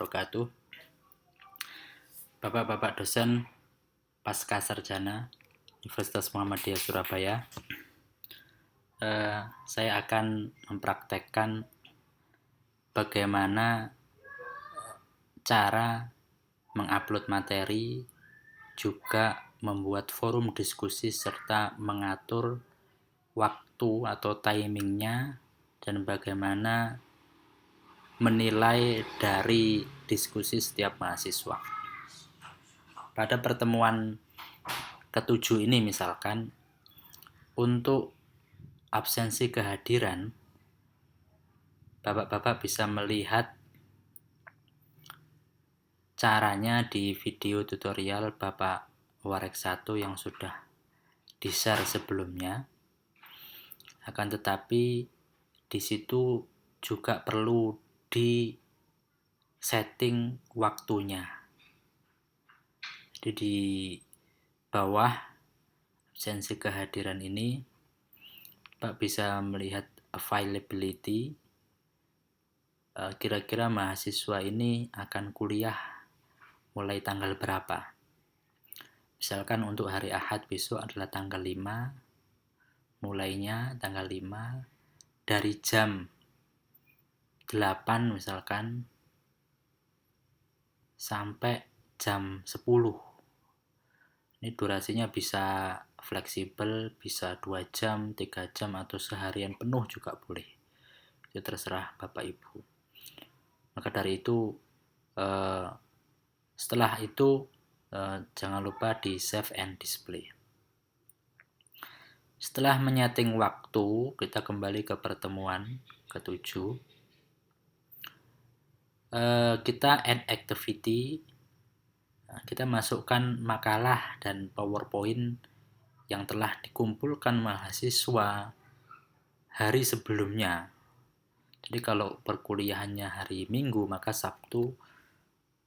wabarakatuh. Bapak-bapak dosen pasca sarjana Universitas Muhammadiyah Surabaya, saya akan mempraktekkan bagaimana cara mengupload materi, juga membuat forum diskusi serta mengatur waktu atau timingnya, dan bagaimana menilai dari diskusi setiap mahasiswa. Pada pertemuan ke-7 ini misalkan, untuk absensi kehadiran, Bapak-bapak bisa melihat caranya di video tutorial Bapak Warek 1 yang sudah di-share sebelumnya. Akan tetapi di situ juga perlu di setting waktunya. Jadi di bawah absensi kehadiran ini Pak bisa melihat availability, kira-kira mahasiswa ini akan kuliah mulai tanggal berapa. Misalkan untuk hari Ahad besok adalah tanggal 5, mulainya tanggal 5 dari jam 8 misalkan sampai jam 10. Ini durasinya bisa fleksibel, bisa 2 jam, 3 jam, atau seharian penuh juga boleh. Itu terserah Bapak Ibu. Maka dari itu, setelah itu jangan lupa di save and display. Setelah menyeting waktu, kita kembali ke pertemuan ke-7. Kita add activity. Kita masukkan makalah dan PowerPoint yang telah dikumpulkan mahasiswa hari sebelumnya. Jadi kalau perkuliahannya hari Minggu, maka Sabtu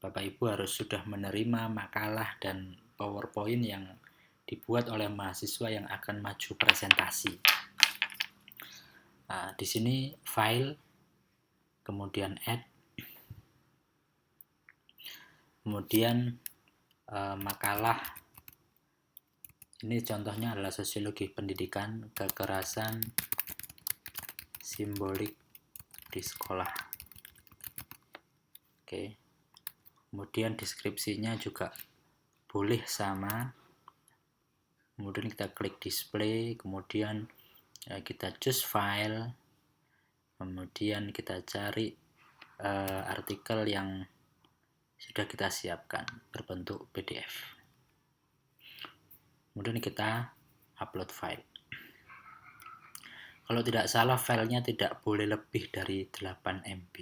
Bapak Ibu harus sudah menerima makalah dan PowerPoint yang dibuat oleh mahasiswa yang akan maju presentasi. Nah, di sini file, kemudian add, kemudian makalah. Ini contohnya adalah sosiologi pendidikan, kekerasan simbolik di sekolah. Oke. Kemudian deskripsinya juga boleh sama. Kemudian kita klik display, kemudian kita choose file, kemudian kita cari artikel yang sudah kita siapkan berbentuk PDF. Kemudian kita upload file. Kalau tidak salah, filenya tidak boleh lebih dari 8 MB.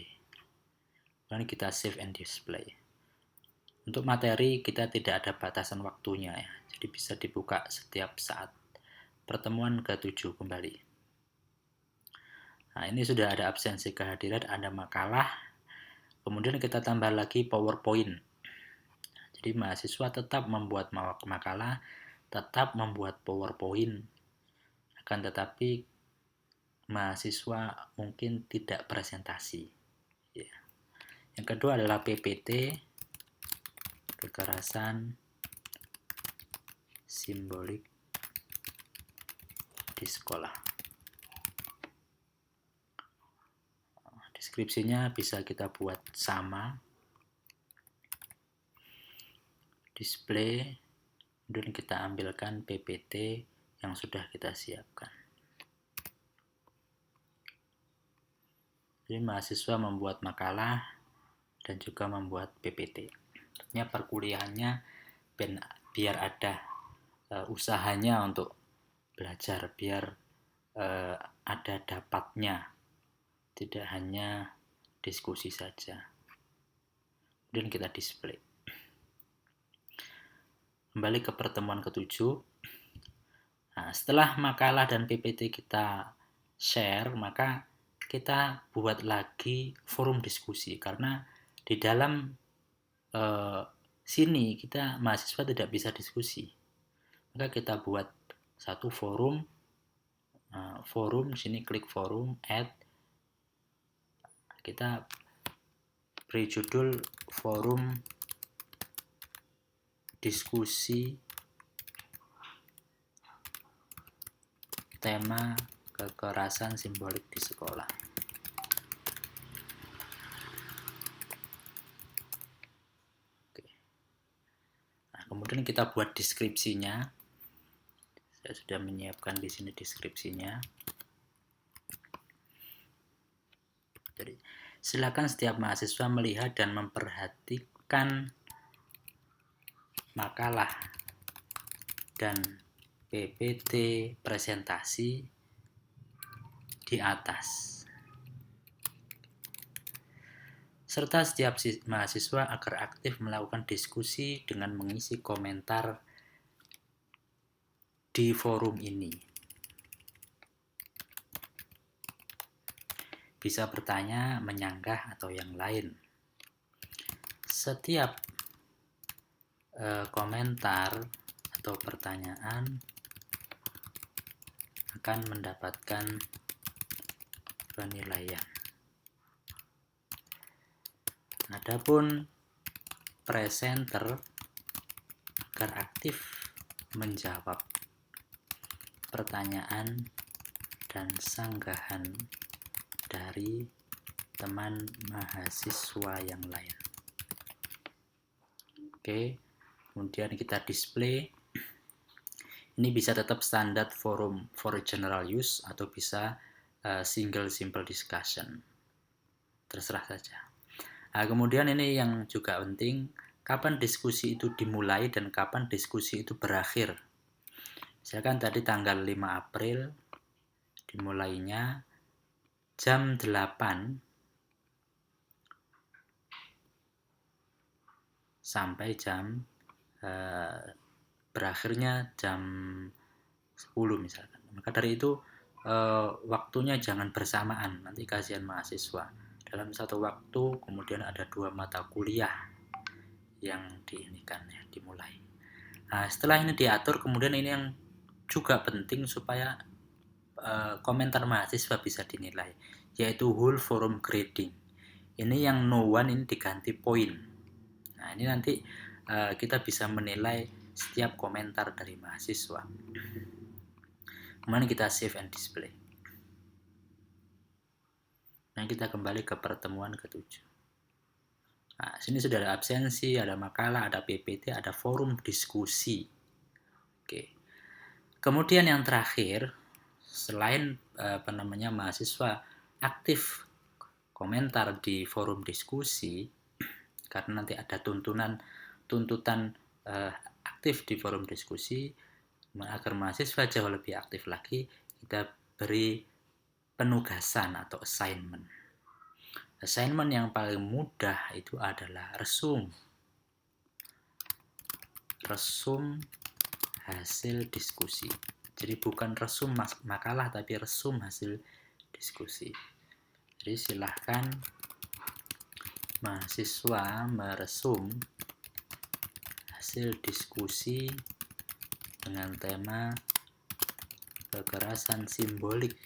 Kemudian kita save and display. Untuk materi kita tidak ada batasan waktunya ya, jadi bisa dibuka setiap saat. Pertemuan ke-7 kembali. Nah, ini sudah ada absensi kehadiran, ada makalah. Kemudian kita tambah lagi PowerPoint. Jadi mahasiswa tetap membuat makalah, tetap membuat PowerPoint. Akan tetapi mahasiswa mungkin tidak presentasi. Ya. Yang kedua adalah PPT, kekerasan simbolik di sekolah. Deskripsinya bisa kita buat sama. Display, kemudian kita ambilkan PPT yang sudah kita siapkan. Jadi mahasiswa membuat makalah dan juga membuat PPT. Artinya perkuliahannya biar ada usahanya untuk belajar, biar ada dapatnya, tidak hanya diskusi saja. Kemudian kita display. Kembali ke pertemuan ke-7. Nah, setelah makalah dan PPT kita share, maka kita buat lagi forum diskusi, karena di dalam sini kita mahasiswa tidak bisa diskusi. Maka kita buat satu forum, sini klik forum, add. Kita beri judul forum diskusi tema kekerasan simbolik di sekolah. Oke. Nah, kemudian kita buat deskripsinya. Saya sudah menyiapkan di sini deskripsinya. Jadi, silakan setiap mahasiswa melihat dan memperhatikan makalah dan PPT presentasi di atas. Serta setiap mahasiswa agar aktif melakukan diskusi dengan mengisi komentar di forum ini. Bisa bertanya, menyanggah, atau yang lain. Setiap komentar atau pertanyaan akan mendapatkan penilaian. Adapun presenter agar aktif menjawab pertanyaan dan sanggahan dari teman mahasiswa yang lain. Oke, kemudian kita display. Ini bisa tetap standar forum for general use atau bisa single simple discussion. Terserah saja. Nah, kemudian ini yang juga penting, kapan diskusi itu dimulai dan kapan diskusi itu berakhir. Misalkan tadi tanggal 5 April dimulainya jam 8 sampai jam berakhirnya jam 10 misalkan. Maka dari itu waktunya jangan bersamaan, nanti kasihan mahasiswa. Dalam satu waktu kemudian ada 2 mata kuliah yang dimulai. Nah, setelah ini diatur, kemudian ini yang juga penting supaya komentar mahasiswa bisa dinilai, yaitu whole forum grading. Ini yang no one ini diganti poin. Nah, ini nanti kita bisa menilai setiap komentar dari mahasiswa. Kemudian kita save and display. Nah, kita kembali ke pertemuan ke-7. Nah, sini sudah ada absensi, ada makalah, ada PPT, ada forum diskusi. Oke. Kemudian yang terakhir, selain mahasiswa aktif komentar di forum diskusi, karena nanti ada tuntutan aktif di forum diskusi, agar mahasiswa jauh lebih aktif lagi, kita beri penugasan atau assignment. Assignment yang paling mudah itu adalah resum hasil diskusi. Jadi bukan resum makalah, tapi resum hasil diskusi. Jadi silahkan mahasiswa meresum hasil diskusi dengan tema kekerasan simbolik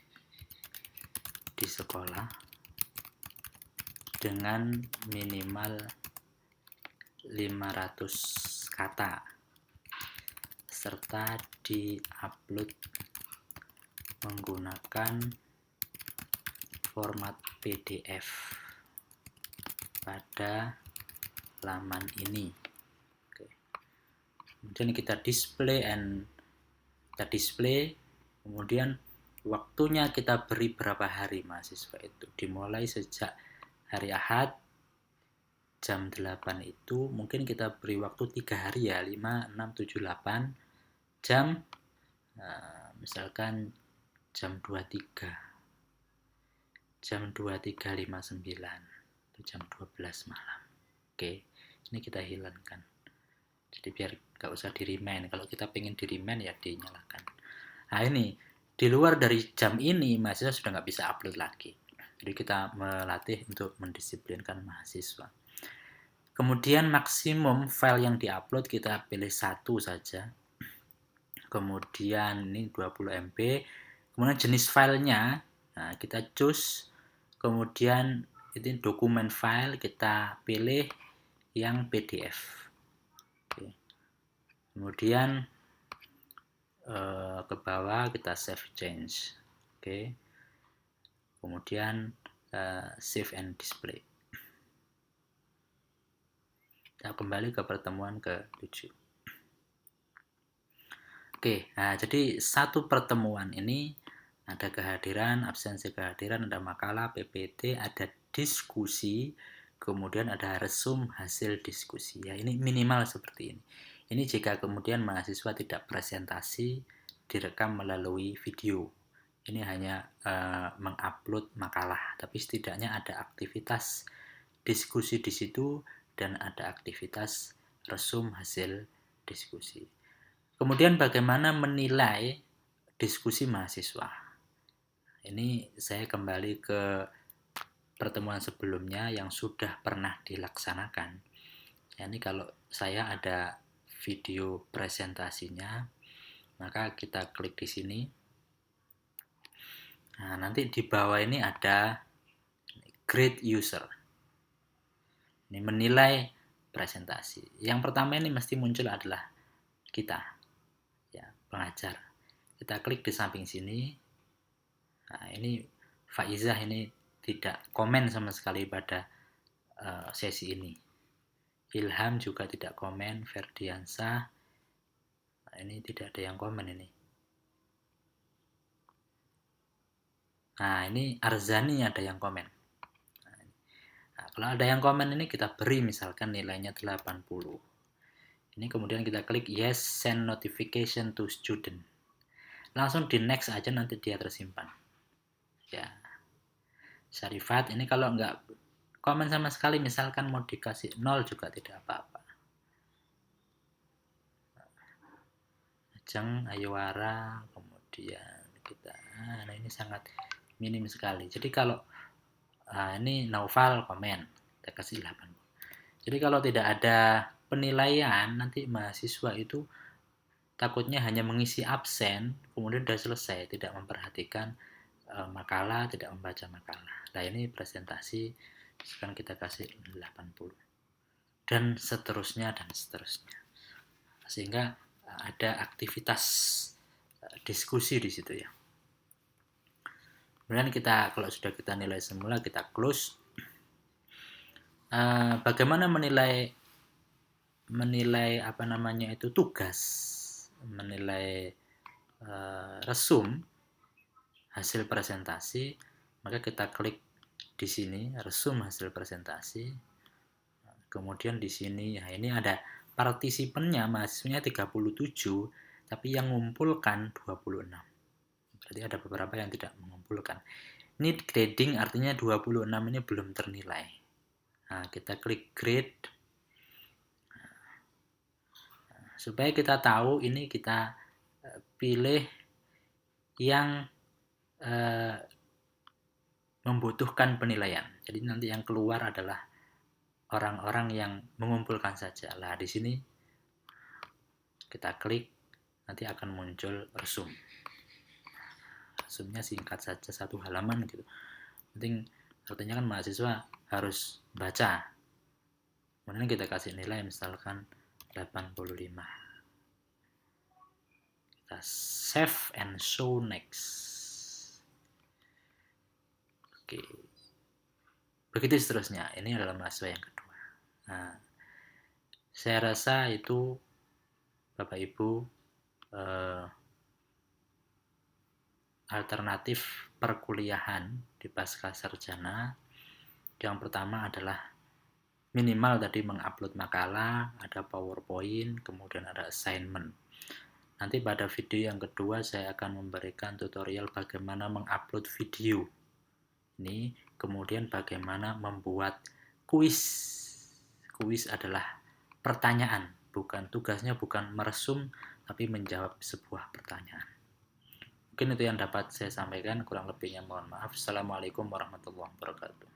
di sekolah dengan minimal 500 kata serta di-upload menggunakan format PDF pada laman ini. Oke. Kemudian kita display, kemudian waktunya kita beri berapa hari mahasiswa itu. Dimulai sejak hari Ahad jam 8 itu mungkin kita beri waktu 3 hari ya, 5, 6, 7, 8 jam, misalkan jam 23, jam 23.59 atau jam 12 malam. Oke, ini kita hilangkan. Jadi biar gak usah di-remind. Kalau kita pengen di-remind ya dinyalakan. Nah ini, di luar dari jam ini mahasiswa sudah nggak bisa upload lagi. Jadi kita melatih untuk mendisiplinkan mahasiswa. Kemudian maksimum file yang diupload kita pilih 1 saja. Kemudian ini 20 MB. Kemudian jenis filenya, nah kita choose. Kemudian itu dokumen file, kita pilih yang PDF. Oke. Kemudian ke bawah kita save change. Oke. Kemudian save and display. Kita kembali ke pertemuan ke-7. Oke, nah jadi satu pertemuan ini ada kehadiran, absensi kehadiran, ada makalah, PPT, ada diskusi, kemudian ada resum hasil diskusi. Ya, ini minimal seperti ini. Ini jika kemudian mahasiswa tidak presentasi, direkam melalui video. Ini hanya mengupload makalah, tapi setidaknya ada aktivitas diskusi di situ dan ada aktivitas resum hasil diskusi. Kemudian bagaimana menilai diskusi mahasiswa? Ini saya kembali ke pertemuan sebelumnya yang sudah pernah dilaksanakan. Ini kalau saya ada video presentasinya, maka kita klik di sini. Nah, nanti di bawah ini ada grade user. Ini menilai presentasi. Yang pertama ini mesti muncul adalah kita, ya, pengajar. Kita klik di samping sini. Nah, ini Faizah ini tidak komen sama sekali pada sesi ini. Ilham juga tidak komen, Ferdiansah. Nah, ini tidak ada yang komen ini. Nah, ini Arzani ada yang komen. Nah, kalau ada yang komen ini kita beri misalkan nilainya 80. Ini kemudian kita klik yes, send notification to student. Langsung di next aja, nanti dia tersimpan. Ya. Syarifat ini kalau nggak komen sama sekali, misalkan mau dikasih 0 juga tidak apa-apa. Ajeng, Ayuara, kemudian kita, nah ini sangat minim sekali. Jadi kalau ini Naufal komen, kita kasih 80. Jadi kalau tidak ada penilaian, nanti mahasiswa itu takutnya hanya mengisi absen, kemudian sudah selesai, tidak memperhatikan makalah, tidak membaca makalah. Nah, ini presentasi, sekarang kita kasih 80. Dan seterusnya, dan seterusnya. Sehingga ada aktivitas diskusi di situ ya. Kemudian kita, kalau sudah kita nilai semula, kita close. Bagaimana menilai apa namanya itu tugas, menilai resum hasil presentasi, maka kita klik di sini resum hasil presentasi. Kemudian di sini ya ini ada partisipannya, mahasiswanya 37, tapi yang mengumpulkan 26. Berarti ada beberapa yang tidak mengumpulkan. Ini grading artinya 26 ini belum ternilai. Nah, kita klik grade. Supaya kita tahu ini kita pilih yang membutuhkan penilaian. Jadi nanti yang keluar adalah orang-orang yang mengumpulkan saja. Lah di sini kita klik, nanti akan muncul resum. Resumnya singkat saja, 1 halaman gitu. Penting artinya kan mahasiswa harus baca. Kemudian kita kasih nilai misalkan 85. Kita save and show next. Oke. Begitu seterusnya. Ini adalah mahasiswa yang kedua. Nah, saya rasa itu Bapak Ibu alternatif perkuliahan di pasca sarjana. Yang pertama adalah minimal tadi mengupload makalah, ada PowerPoint, kemudian ada assignment. Nanti pada video yang kedua saya akan memberikan tutorial bagaimana mengupload video. Ini kemudian bagaimana membuat kuis. Kuis adalah pertanyaan, bukan tugasnya bukan meresum tapi menjawab sebuah pertanyaan. Mungkin itu yang dapat saya sampaikan, kurang lebihnya mohon maaf. Assalamualaikum warahmatullahi wabarakatuh.